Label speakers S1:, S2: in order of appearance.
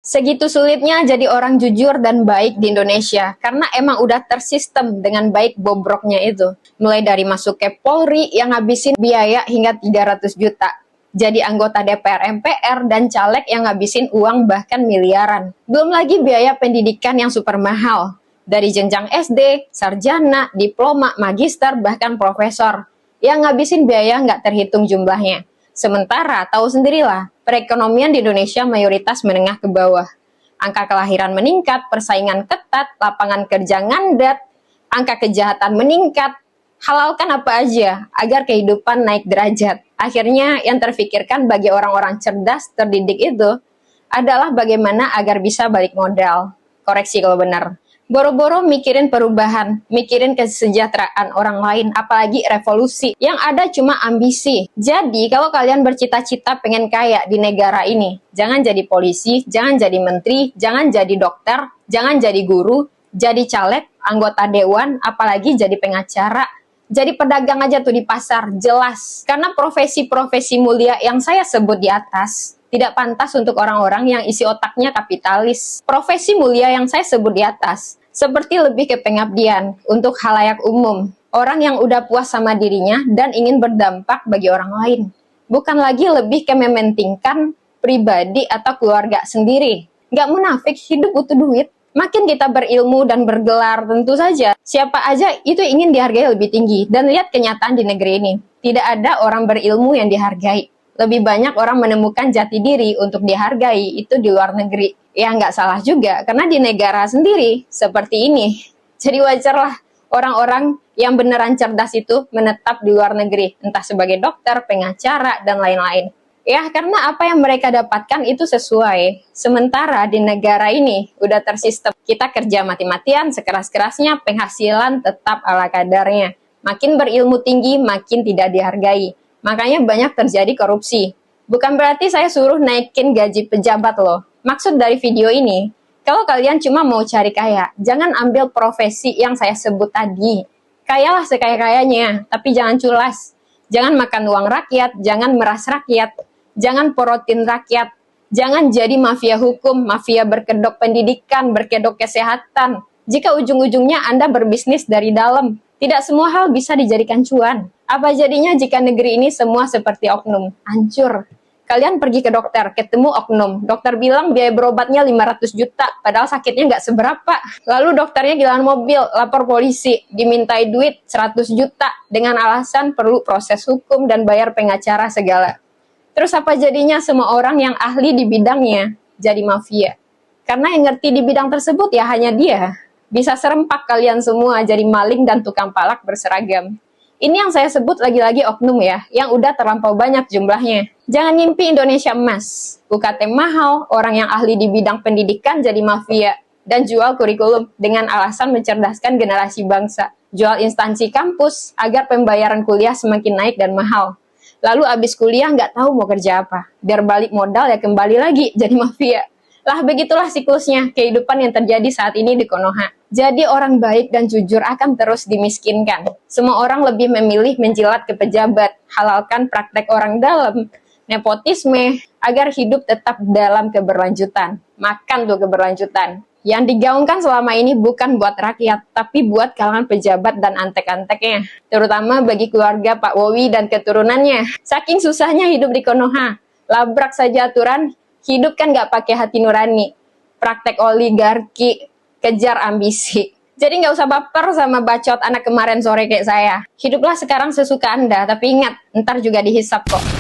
S1: Segitu sulitnya jadi orang jujur dan baik di Indonesia karena emang udah tersistem dengan baik bobroknya itu. Mulai dari masuk ke Polri yang ngabisin biaya hingga 300 juta. Jadi anggota DPR MPR dan caleg yang ngabisin uang bahkan miliaran. Belum lagi biaya pendidikan yang super mahal. Dari jenjang SD, sarjana, diploma, magister, bahkan profesor. Yang ngabisin biaya nggak terhitung jumlahnya. Sementara, tahu sendirilah, perekonomian di Indonesia mayoritas menengah ke bawah. Angka kelahiran meningkat, persaingan ketat, lapangan kerja ngandat, angka kejahatan meningkat. Halalkan apa aja agar kehidupan naik derajat. Akhirnya yang terfikirkan bagi orang-orang cerdas, terdidik itu adalah bagaimana agar bisa balik modal. Koreksi kalau benar. Boro-boro mikirin perubahan, mikirin kesejahteraan orang lain, apalagi revolusi. Yang ada cuma ambisi. Jadi, kalau kalian bercita-cita pengen kaya di negara ini, jangan jadi polisi, jangan jadi menteri, jangan jadi dokter, jangan jadi guru, jadi caleg, anggota dewan, apalagi jadi pengacara. Jadi pedagang aja tuh di pasar, jelas. Karena profesi-profesi mulia yang saya sebut di atas, tidak pantas untuk orang-orang yang isi otaknya kapitalis. Profesi mulia yang saya sebut di atas, seperti lebih ke pengabdian untuk khalayak umum. Orang yang udah puas sama dirinya dan ingin berdampak bagi orang lain. Bukan lagi lebih ke mementingkan pribadi atau keluarga sendiri. Nggak munafik, hidup butuh duit. Makin kita berilmu dan bergelar, tentu saja siapa aja itu ingin dihargai lebih tinggi. Dan lihat kenyataan di negeri ini. Tidak ada orang berilmu yang dihargai. Lebih banyak orang menemukan jati diri untuk dihargai itu di luar negeri. Ya nggak salah juga, karena di negara sendiri seperti ini. Jadi wajarlah orang-orang yang beneran cerdas itu menetap di luar negeri. Entah sebagai dokter, pengacara, dan lain-lain. Ya, karena apa yang mereka dapatkan itu sesuai. Sementara di negara ini udah tersistem. Kita kerja mati-matian, sekeras-kerasnya, penghasilan tetap ala kadarnya. Makin berilmu tinggi, makin tidak dihargai. Makanya banyak terjadi korupsi. Bukan berarti saya suruh naikin gaji pejabat loh. Maksud dari video ini, kalau kalian cuma mau cari kaya, jangan ambil profesi yang saya sebut tadi. Kayalah sekaya-kayanya, tapi jangan culas. Jangan makan uang rakyat, jangan meras rakyat, jangan porotin rakyat, jangan jadi mafia hukum, mafia berkedok pendidikan, berkedok kesehatan. Jika ujung-ujungnya Anda berbisnis dari dalam, tidak semua hal bisa dijadikan cuan. Apa jadinya jika negeri ini semua seperti oknum? Hancur. Kalian pergi ke dokter, ketemu oknum. Dokter bilang biaya berobatnya 500 juta, padahal sakitnya nggak seberapa. Lalu dokternya kehilangan mobil, lapor polisi, dimintai duit 100 juta dengan alasan perlu proses hukum dan bayar pengacara segala. Terus apa jadinya semua orang yang ahli di bidangnya jadi mafia? Karena yang ngerti di bidang tersebut ya hanya dia. Bisa serempak kalian semua jadi maling dan tukang palak berseragam. Ini yang saya sebut lagi-lagi oknum ya, yang udah terlampau banyak jumlahnya. Jangan ngimpi Indonesia emas. UKT mahal, orang yang ahli di bidang pendidikan jadi mafia. Dan jual kurikulum dengan alasan mencerdaskan generasi bangsa. Jual instansi kampus agar pembayaran kuliah semakin naik dan mahal. Lalu abis kuliah nggak tahu mau kerja apa. Biar balik modal ya kembali lagi jadi mafia. Lah begitulah siklusnya kehidupan yang terjadi saat ini di Konoha. Jadi orang baik dan jujur akan terus dimiskinkan. Semua orang lebih memilih menjilat ke pejabat. Halalkan praktek orang dalam, nepotisme, agar hidup tetap dalam keberlanjutan. Makan tuh keberlanjutan. Yang digaungkan selama ini bukan buat rakyat, tapi buat kalangan pejabat dan antek-anteknya. Terutama bagi keluarga Pak Wowi dan keturunannya. Saking susahnya hidup di Konoha. Labrak saja aturan, hidup kan nggak pakai hati nurani. Praktek oligarki, kejar ambisi. Jadi nggak usah baper sama bacot anak kemarin sore kayak saya. Hiduplah sekarang sesuka Anda, tapi ingat, ntar juga dihisap kok.